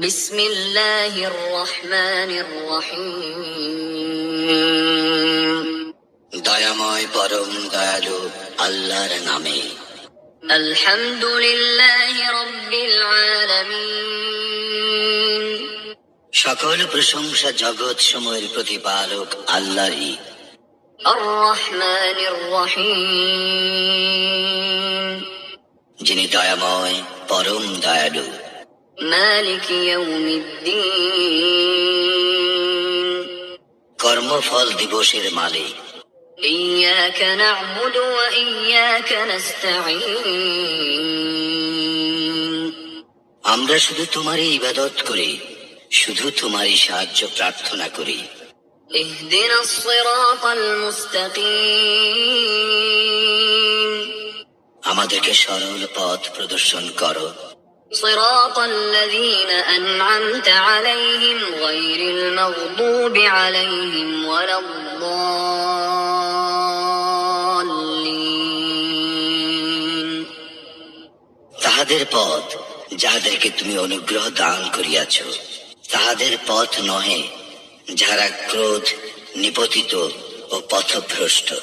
বিসমিল্লাহির রহমানির রহিম। দয়াময় পরম দয়ালু আল্লাহর নামে। আলহামদুলিল্লাহি রাব্বিল আলামিন। সকল প্রশংসা জগৎ সমূহের প্রতিপালক আল্লাহরই। আর রহমানির রহিম। যিনি দয়াময় পরম দয়ালু। মালিক ইয়াউমিদ্দিন। কর্মফল দিবসের মালিক। ইয়াকা না'বুদু ওয়া ইয়াকা নাস্তাঈন। আমরা শুধু তোমারই ইবাদত করি, শুধু তোমারই সাহায্য প্রার্থনা করি। ইহদিনাস সিরাতাল মুস্তাকিম। আমাদেরকে সরল পথ প্রদর্শন করো। সিরাতাল্লাযীনা আন'আমতা আলাইহিম গায়রিল মাগদুবি আলাইহিম ওয়ালাদ-দাল্লিন। তাহাদের পথ যাহাদেরকে তুমি অনুগ্রহ দান করিয়াছ, তাহাদের পথ নহে যাহারা ক্রোধ নিপতিত ও পথভ্রষ্ট।